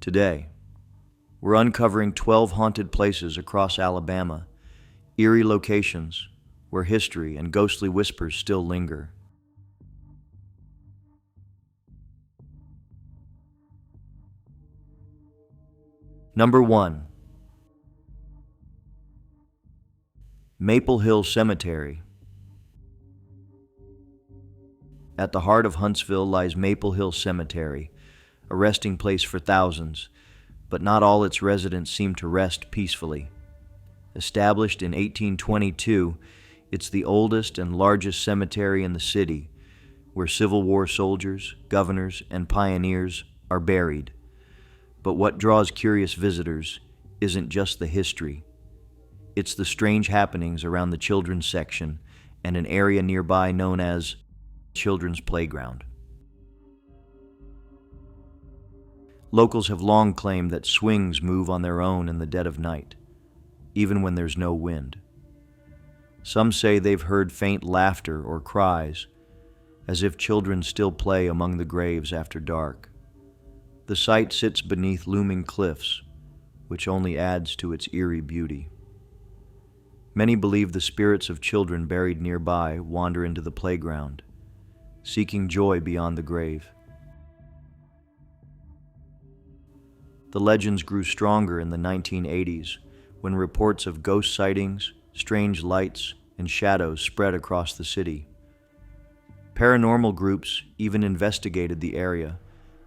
Today, we're uncovering 12 haunted places across Alabama, eerie locations where history and ghostly whispers still linger. Number 1. Maple Hill Cemetery. At the heart of Huntsville lies Maple Hill Cemetery, a resting place for thousands, but not all its residents seem to rest peacefully. Established in 1822, it's the oldest and largest cemetery in the city, where Civil War soldiers, governors, and pioneers are buried. But what draws curious visitors isn't just the history. It's the strange happenings around the children's section and an area nearby known as Children's Playground. Locals have long claimed that swings move on their own in the dead of night, even when there's no wind. Some say they've heard faint laughter or cries, as if children still play among the graves after dark. The site sits beneath looming cliffs, which only adds to its eerie beauty. Many believe the spirits of children buried nearby wander into the playground, seeking joy beyond the grave. The legends grew stronger in the 1980s when reports of ghost sightings, strange lights, and shadows spread across the city. Paranormal groups even investigated the area,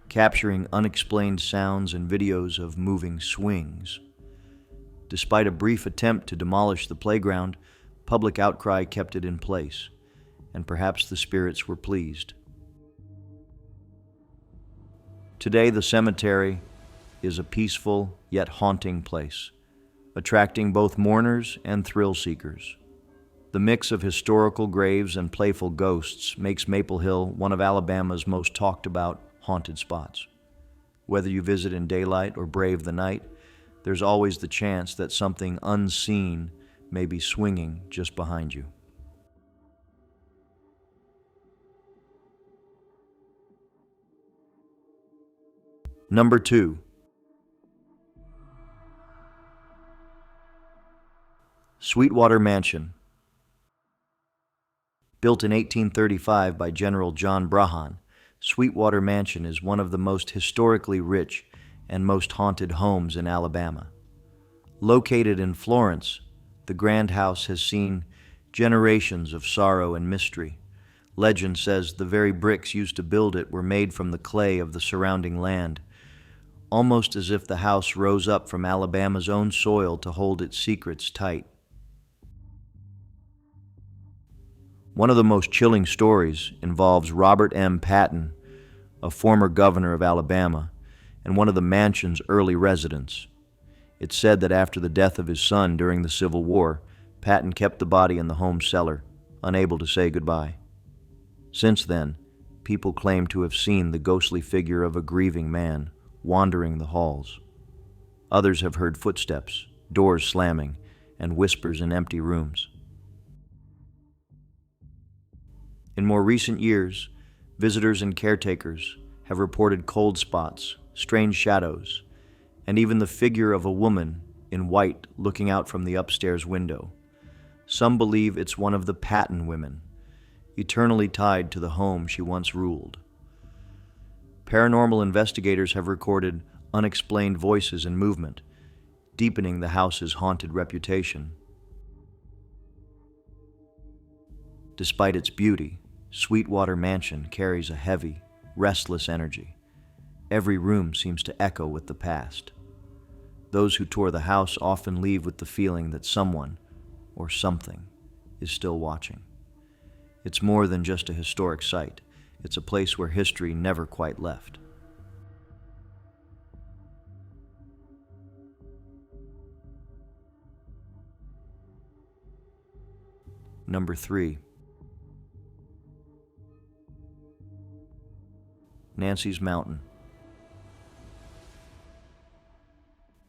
capturing unexplained sounds and videos of moving swings. Despite a brief attempt to demolish the playground, public outcry kept it in place, and perhaps the spirits were pleased. Today, the cemetery is a peaceful yet haunting place, attracting both mourners and thrill seekers. The mix of historical graves and playful ghosts makes Maple Hill one of Alabama's most talked about haunted spots. Whether you visit in daylight or brave the night, there's always the chance that something unseen may be swinging just behind you. Number 2. Sweetwater Mansion. Built in 1835 by General John Brahan, Sweetwater Mansion is one of the most historically rich and most haunted homes in Alabama. Located in Florence, the grand house has seen generations of sorrow and mystery. Legend says the very bricks used to build it were made from the clay of the surrounding land, almost as if the house rose up from Alabama's own soil to hold its secrets tight. One of the most chilling stories involves Robert M. Patton, a former governor of Alabama, and one of the mansion's early residents. It's said that after the death of his son during the Civil War, Patton kept the body in the home cellar, unable to say goodbye. Since then, people claim to have seen the ghostly figure of a grieving man wandering the halls. Others have heard footsteps, doors slamming, and whispers in empty rooms. In more recent years, visitors and caretakers have reported cold spots, strange shadows, and even the figure of a woman in white looking out from the upstairs window. Some believe it's one of the Patton women, eternally tied to the home she once ruled. Paranormal investigators have recorded unexplained voices and movement, deepening the house's haunted reputation. Despite its beauty, Sweetwater Mansion carries a heavy, restless energy. Every room seems to echo with the past. Those who tour the house often leave with the feeling that someone, or something, is still watching. It's more than just a historic site. It's a place where history never quite left. Number 3. Nancy's Mountain.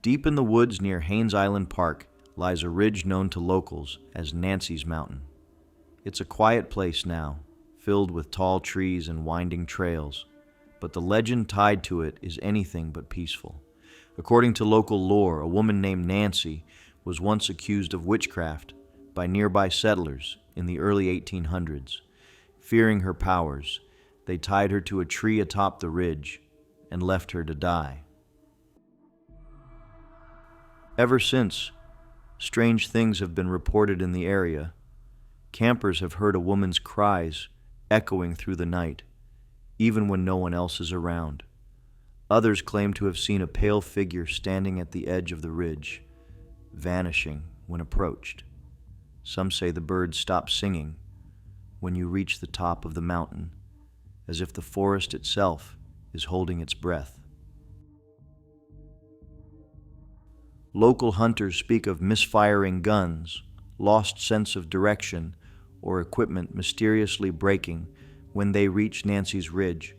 Deep in the woods near Haynes Island Park lies a ridge known to locals as Nancy's Mountain. It's a quiet place now, filled with tall trees and winding trails, but the legend tied to it is anything but peaceful. According to local lore, a woman named Nancy was once accused of witchcraft by nearby settlers in the early 1800s. Fearing her powers, they tied her to a tree atop the ridge and left her to die. Ever since, strange things have been reported in the area. Campers have heard a woman's cries echoing through the night, even when no one else is around. Others claim to have seen a pale figure standing at the edge of the ridge, vanishing when approached. Some say the birds stop singing when you reach the top of the mountain, as if the forest itself is holding its breath. Local hunters speak of misfiring guns, lost sense of direction, or equipment mysteriously breaking when they reach Nancy's Ridge.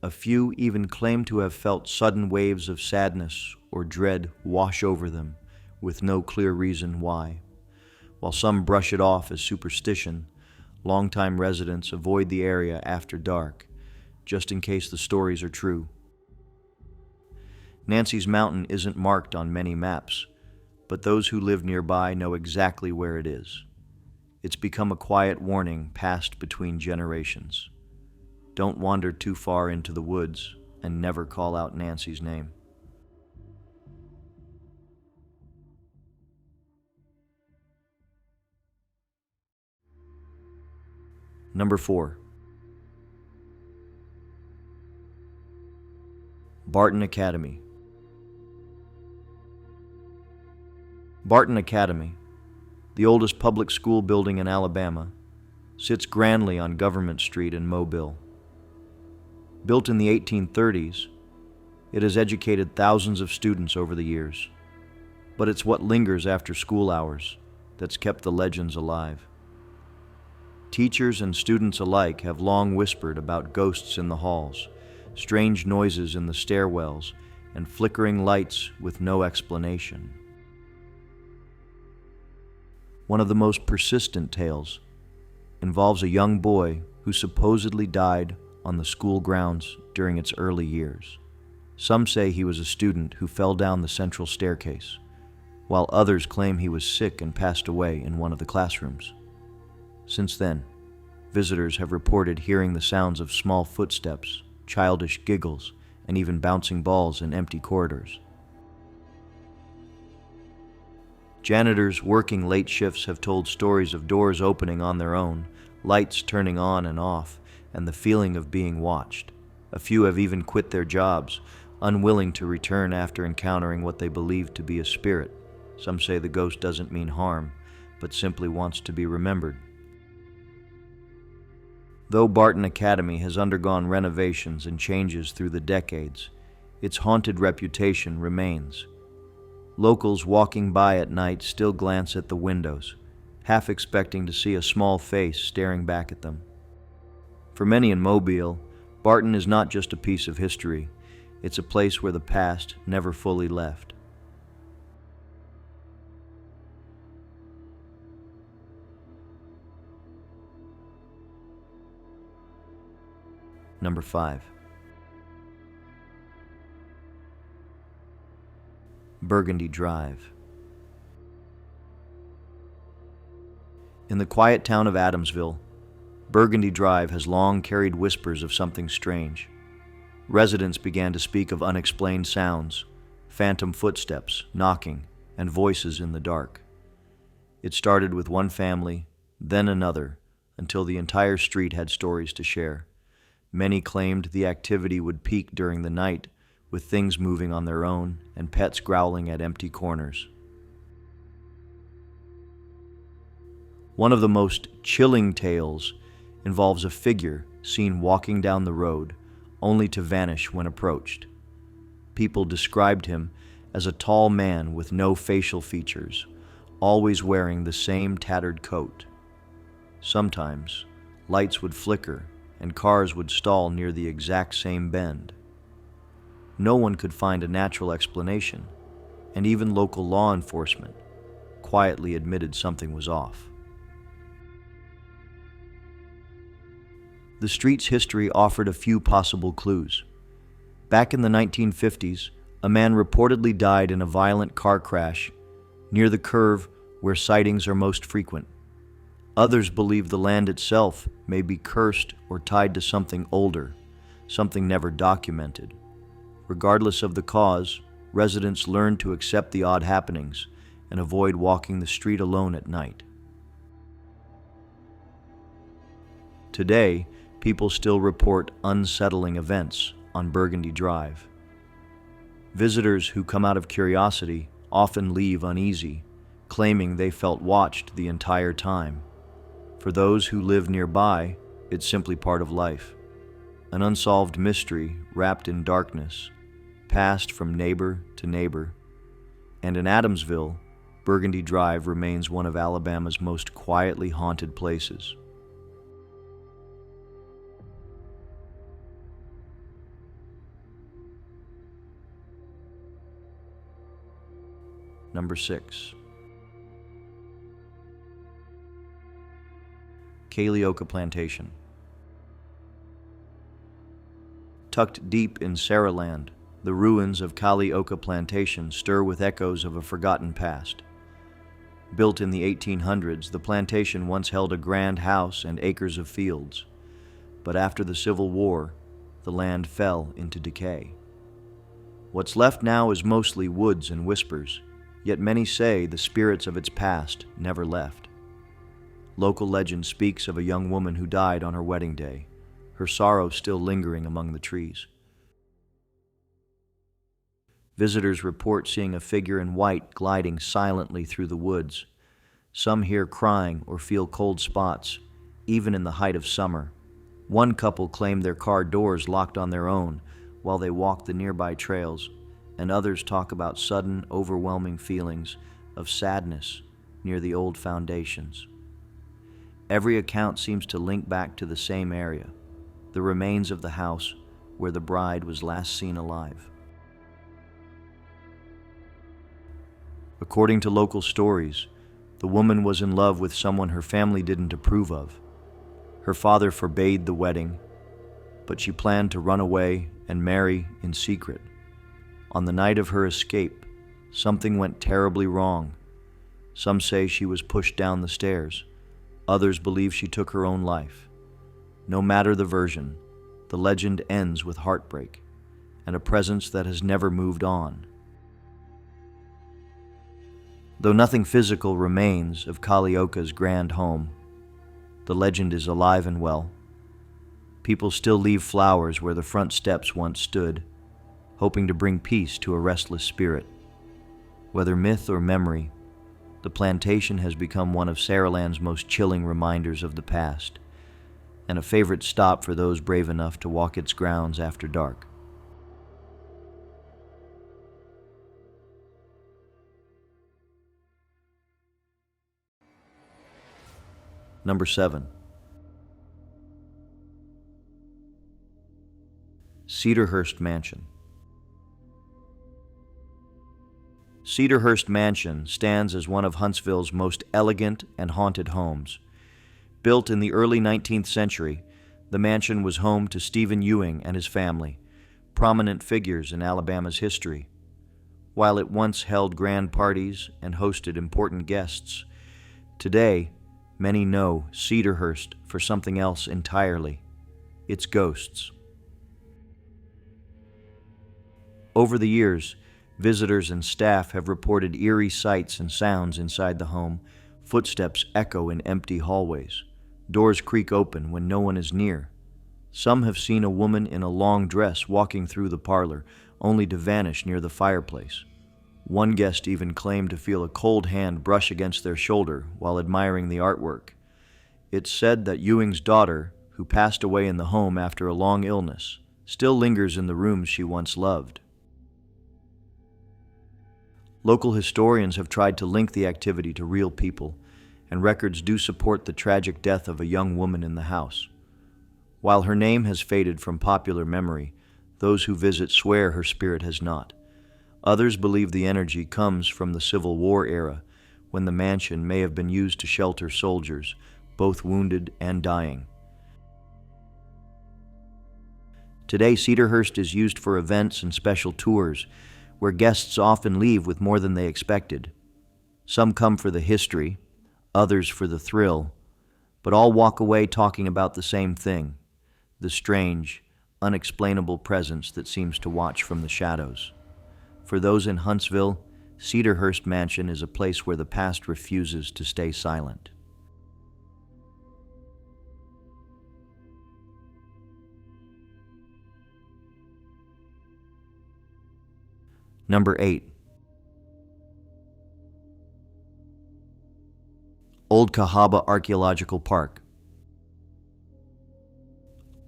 A few even claim to have felt sudden waves of sadness or dread wash over them, with no clear reason why. While some brush it off as superstition, longtime residents avoid the area after dark, just in case the stories are true. Nancy's Mountain isn't marked on many maps, but those who live nearby know exactly where it is. It's become a quiet warning passed between generations. Don't wander too far into the woods and never call out Nancy's name. Number 4. Barton Academy. Barton Academy, the oldest public school building in Alabama, sits grandly on Government Street in Mobile. Built in the 1830s, it has educated thousands of students over the years, but it's what lingers after school hours that's kept the legends alive. Teachers and students alike have long whispered about ghosts in the halls, strange noises in the stairwells, and flickering lights with no explanation. One of the most persistent tales involves a young boy who supposedly died on the school grounds during its early years. Some say he was a student who fell down the central staircase, while others claim he was sick and passed away in one of the classrooms. Since then, visitors have reported hearing the sounds of small footsteps, childish giggles, and even bouncing balls in empty corridors. Janitors working late shifts have told stories of doors opening on their own, lights turning on and off, and the feeling of being watched. A few have even quit their jobs, unwilling to return after encountering what they believe to be a spirit. Some say the ghost doesn't mean harm, but simply wants to be remembered. Though Barton Academy has undergone renovations and changes through the decades, its haunted reputation remains. Locals walking by at night still glance at the windows, half expecting to see a small face staring back at them. For many in Mobile, Barton is not just a piece of history, it's a place where the past never fully left. Number 5. Burgundy Drive. In the quiet town of Adamsville, Burgundy Drive has long carried whispers of something strange. Residents began to speak of unexplained sounds, phantom footsteps, knocking, and voices in the dark. It started with one family, then another, until the entire street had stories to share. Many claimed the activity would peak during the night, with things moving on their own and pets growling at empty corners. One of the most chilling tales involves a figure seen walking down the road, only to vanish when approached. People described him as a tall man with no facial features, always wearing the same tattered coat. Sometimes, lights would flicker and cars would stall near the exact same bend. No one could find a natural explanation, and even local law enforcement quietly admitted something was off. The street's history offered a few possible clues. Back in the 1950s, A man reportedly died in a violent car crash near the curve where sightings are most frequent. Others believe the land itself may be cursed or tied to something older, something never documented. Regardless of the cause, residents learn to accept the odd happenings and avoid walking the street alone at night. Today, people still report unsettling events on Burgundy Drive. Visitors who come out of curiosity often leave uneasy, claiming they felt watched the entire time. For those who live nearby, it's simply part of life, an unsolved mystery wrapped in darkness, passed from neighbor to neighbor. And in Adamsville, Burgundy Drive remains one of Alabama's most quietly haunted places. Number 6. Kalioa Plantation. Tucked deep in Saraland, the ruins of Kalioa Plantation stir with echoes of a forgotten past. Built in the 1800s, the plantation once held a grand house and acres of fields. But after the Civil War, the land fell into decay. What's left now is mostly woods and whispers, yet many say the spirits of its past never left. Local legend speaks of a young woman who died on her wedding day, her sorrow still lingering among the trees. Visitors report seeing a figure in white gliding silently through the woods. Some hear crying or feel cold spots, even in the height of summer. One couple claimed their car doors locked on their own while they walked the nearby trails, and others talk about sudden, overwhelming feelings of sadness near the old foundations. Every account seems to link back to the same area, the remains of the house where the bride was last seen alive. According to local stories, the woman was in love with someone her family didn't approve of. Her father forbade the wedding, but she planned to run away and marry in secret. On the night of her escape, something went terribly wrong. Some say she was pushed down the stairs. Others believe she took her own life. No matter the version, the legend ends with heartbreak and a presence that has never moved on. Though nothing physical remains of Kalioa's grand home, the legend is alive and well. People still leave flowers where the front steps once stood, hoping to bring peace to a restless spirit. Whether myth or memory, the plantation has become one of Saraland's most chilling reminders of the past, and a favorite stop for those brave enough to walk its grounds after dark. Number 7. Cedarhurst Mansion. Cedarhurst Mansion stands as one of Huntsville's most elegant and haunted homes. Built in the early 19th century, the mansion was home to Stephen Ewing and his family, prominent figures in Alabama's history. While it once held grand parties and hosted important guests, today many know Cedarhurst for something else entirely: its ghosts. Over the years, visitors and staff have reported eerie sights and sounds inside the home. Footsteps echo in empty hallways. Doors creak open when no one is near. Some have seen a woman in a long dress walking through the parlor, only to vanish near the fireplace. One guest even claimed to feel a cold hand brush against their shoulder while admiring the artwork. It's said that Ewing's daughter, who passed away in the home after a long illness, still lingers in the rooms she once loved. Local historians have tried to link the activity to real people, and records do support the tragic death of a young woman in the house. While her name has faded from popular memory, those who visit swear her spirit has not. Others believe the energy comes from the Civil War era, when the mansion may have been used to shelter soldiers, both wounded and dying. Today, Cedarhurst is used for events and special tours, where guests often leave with more than they expected. Some come for the history, others for the thrill, but all walk away talking about the same thing, the strange, unexplainable presence that seems to watch from the shadows. For those in Huntsville, Cedarhurst Mansion is a place where the past refuses to stay silent. Number 8. Old Cahawba Archaeological Park.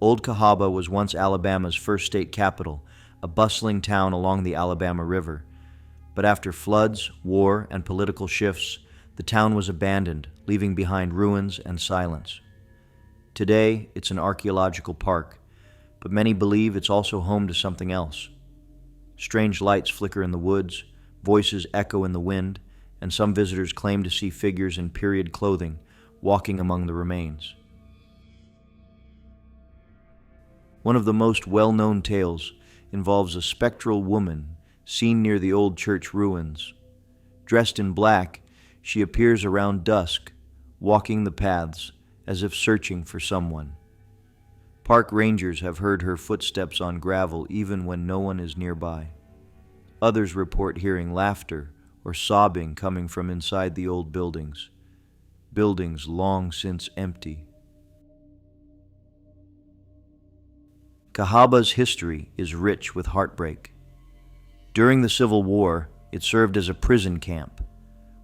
Old Cahawba was once Alabama's first state capital, a bustling town along the Alabama River. But after floods, war, and political shifts, the town was abandoned, leaving behind ruins and silence. Today, it's an archaeological park, but many believe it's also home to something else. Strange lights flicker in the woods, voices echo in the wind, and some visitors claim to see figures in period clothing walking among the remains. One of the most well-known tales involves a spectral woman seen near the old church ruins. Dressed in black, she appears around dusk, walking the paths as if searching for someone. Park rangers have heard her footsteps on gravel even when no one is nearby. Others report hearing laughter or sobbing coming from inside the old buildings long since empty. Cahawba's history is rich with heartbreak. During the Civil War, it served as a prison camp,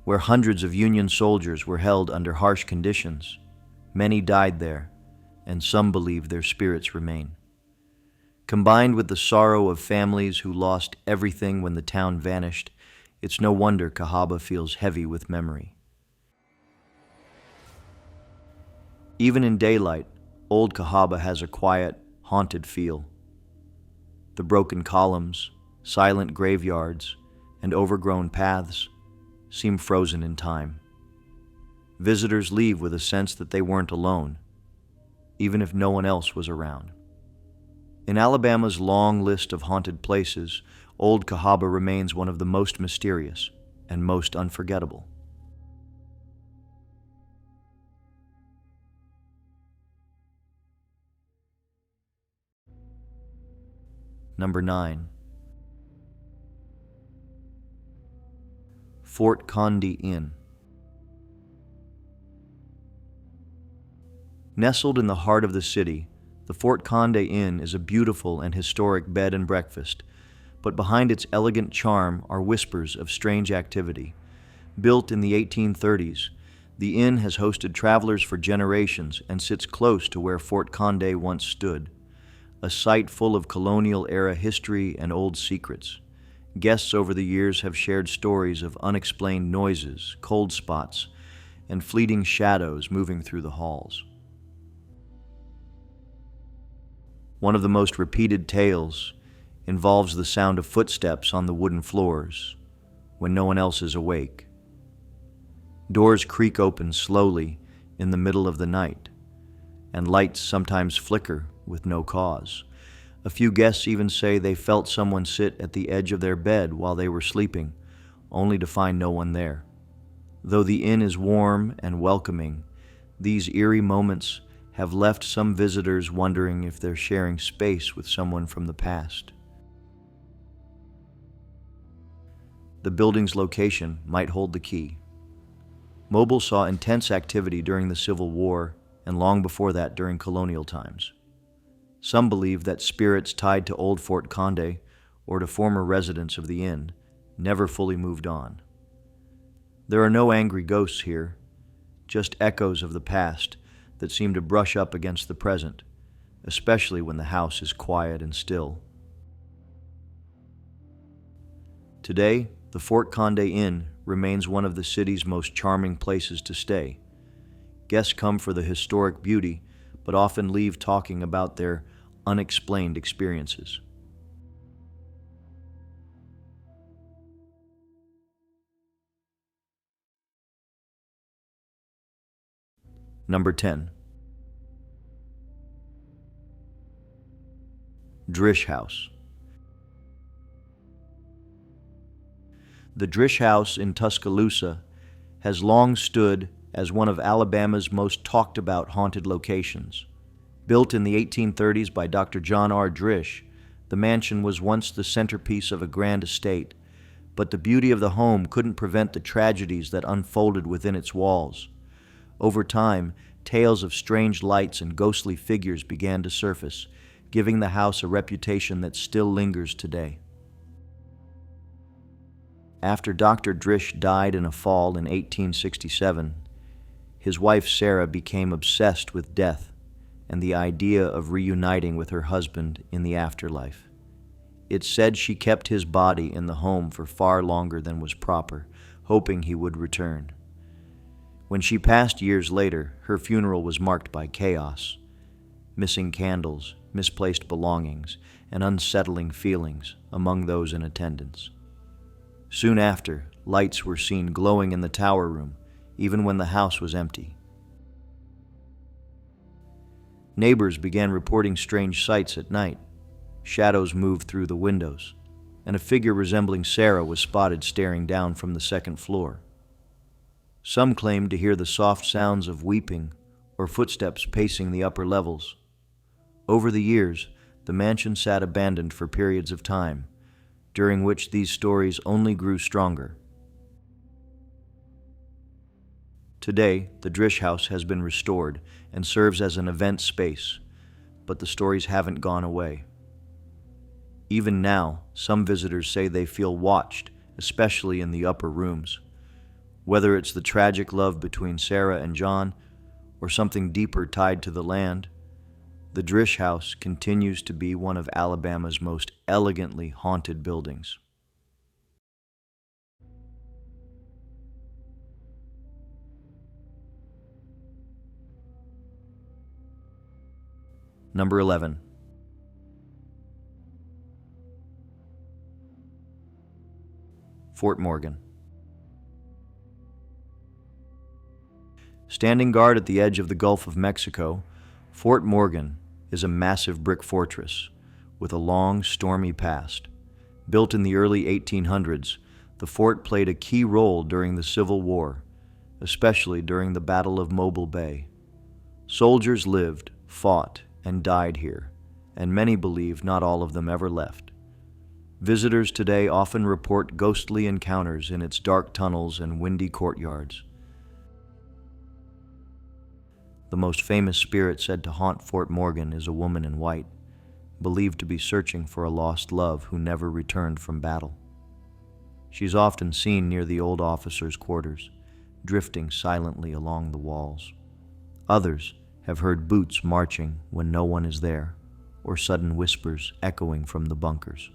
where hundreds of Union soldiers were held under harsh conditions. Many died there, and some believe their spirits remain. Combined with the sorrow of families who lost everything when the town vanished, it's no wonder Cahawba feels heavy with memory. Even in daylight, old Cahawba has a quiet, haunted feel. The broken columns, silent graveyards, and overgrown paths seem frozen in time. Visitors leave with a sense that they weren't alone, even if no one else was around. In Alabama's long list of haunted places, Old Cahawba remains one of the most mysterious and most unforgettable. Number 9. Fort Conde Inn. Nestled in the heart of the city, the Fort Conde Inn is a beautiful and historic bed and breakfast, but behind its elegant charm are whispers of strange activity. Built in the 1830s, the inn has hosted travelers for generations and sits close to where Fort Conde once stood, a site full of colonial-era history and old secrets. Guests over the years have shared stories of unexplained noises, cold spots, and fleeting shadows moving through the halls. One of the most repeated tales involves the sound of footsteps on the wooden floors when no one else is awake. Doors creak open slowly in the middle of the night, and lights sometimes flicker with no cause. A few guests even say they felt someone sit at the edge of their bed while they were sleeping, only to find no one there. Though the inn is warm and welcoming, these eerie moments have left some visitors wondering if they're sharing space with someone from the past. The building's location might hold the key. Mobile saw intense activity during the Civil War and long before that during colonial times. Some believe that spirits tied to old Fort Conde or to former residents of the inn never fully moved on. There are no angry ghosts here, just echoes of the past that seem to brush up against the present, especially when the house is quiet and still. Today, the Fort Conde Inn remains one of the city's most charming places to stay. Guests come for the historic beauty, but often leave talking about their unexplained experiences. Number 10. Drish House. The Drish House in Tuscaloosa has long stood as one of Alabama's most talked about haunted locations. Built in the 1830s by Dr. John R. Drish, the mansion was once the centerpiece of a grand estate, but the beauty of the home couldn't prevent the tragedies that unfolded within its walls. Over time, tales of strange lights and ghostly figures began to surface, giving the house a reputation that still lingers today. After Dr. Drish died in a fall in 1867, his wife Sarah became obsessed with death and the idea of reuniting with her husband in the afterlife. It's said she kept his body in the home for far longer than was proper, hoping he would return. When she passed years later, her funeral was marked by chaos, missing candles, misplaced belongings, and unsettling feelings among those in attendance. Soon after, lights were seen glowing in the tower room, even when the house was empty. Neighbors began reporting strange sights at night. Shadows moved through the windows, and a figure resembling Sarah was spotted staring down from the second floor. Some claimed to hear the soft sounds of weeping or footsteps pacing the upper levels. Over the years, the mansion sat abandoned for periods of time, during which these stories only grew stronger. Today, the Drish House has been restored and serves as an event space, but the stories haven't gone away. Even now, some visitors say they feel watched, especially in the upper rooms. Whether it's the tragic love between Sarah and John, or something deeper tied to the land, the Drish House continues to be one of Alabama's most elegantly haunted buildings. Number 11. Fort Morgan. Standing guard at the edge of the Gulf of Mexico, Fort Morgan is a massive brick fortress with a long, stormy past. Built in the early 1800s, the fort played a key role during the Civil War, especially during the Battle of Mobile Bay. Soldiers lived, fought, and died here, and many believe not all of them ever left. Visitors today often report ghostly encounters in its dark tunnels and windy courtyards. The most famous spirit said to haunt Fort Morgan is a woman in white, believed to be searching for a lost love who never returned from battle. She's often seen near the old officers' quarters, drifting silently along the walls. Others have heard boots marching when no one is there, or sudden whispers echoing from the bunkers.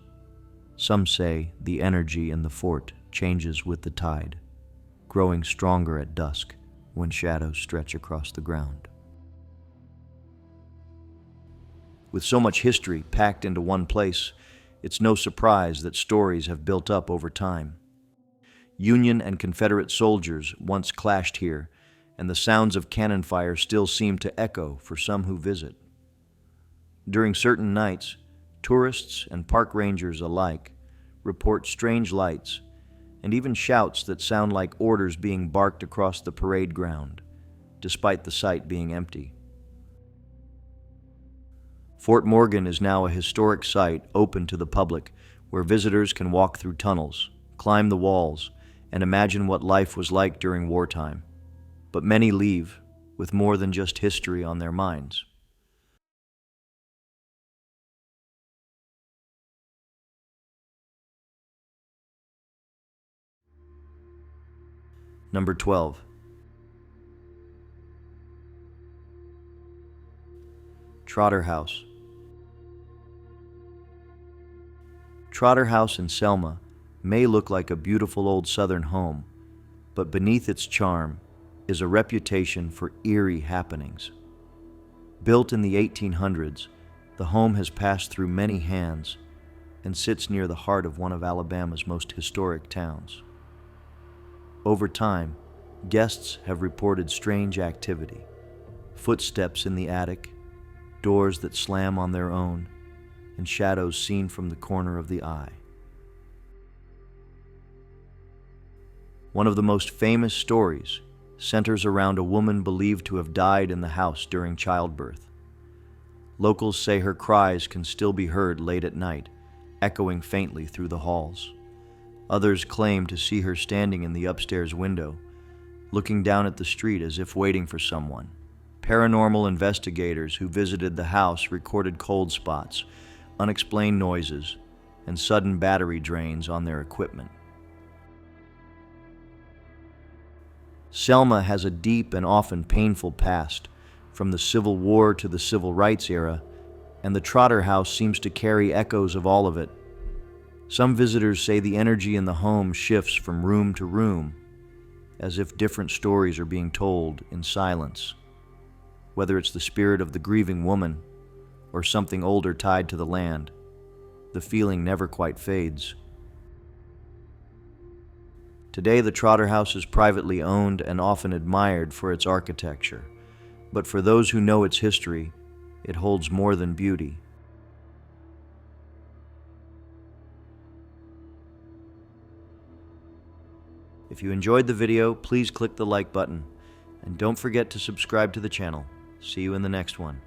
Some say the energy in the fort changes with the tide, growing stronger at dusk when shadows stretch across the ground. With so much history packed into one place, it's no surprise that stories have built up over time. Union and Confederate soldiers once clashed here, and the sounds of cannon fire still seem to echo for some who visit. During certain nights, tourists and park rangers alike report strange lights and even shouts that sound like orders being barked across the parade ground, despite the site being empty. Fort Morgan is now a historic site open to the public where visitors can walk through tunnels, climb the walls, and imagine what life was like during wartime. But many leave with more than just history on their minds. Number 12. Trotter House. Trotter House in Selma may look like a beautiful old southern home, but beneath its charm is a reputation for eerie happenings. Built in the 1800s, the home has passed through many hands and sits near the heart of one of Alabama's most historic towns. Over time, guests have reported strange activity: footsteps in the attic, doors that slam on their own, and shadows seen from the corner of the eye. One of the most famous stories centers around a woman believed to have died in the house during childbirth. Locals say her cries can still be heard late at night, echoing faintly through the halls. Others claim to see her standing in the upstairs window, looking down at the street as if waiting for someone. Paranormal investigators who visited the house recorded cold spots, unexplained noises, and sudden battery drains on their equipment. Selma has a deep and often painful past, from the Civil War to the Civil Rights era, and the Trotter House seems to carry echoes of all of it. Some visitors say the energy in the home shifts from room to room, as if different stories are being told in silence. Whether it's the spirit of the grieving woman or something older tied to the land, the feeling never quite fades. Today, the Trotter House is privately owned and often admired for its architecture, but for those who know its history, it holds more than beauty. If you enjoyed the video, please click the like button, and don't forget to subscribe to the channel. See you in the next one.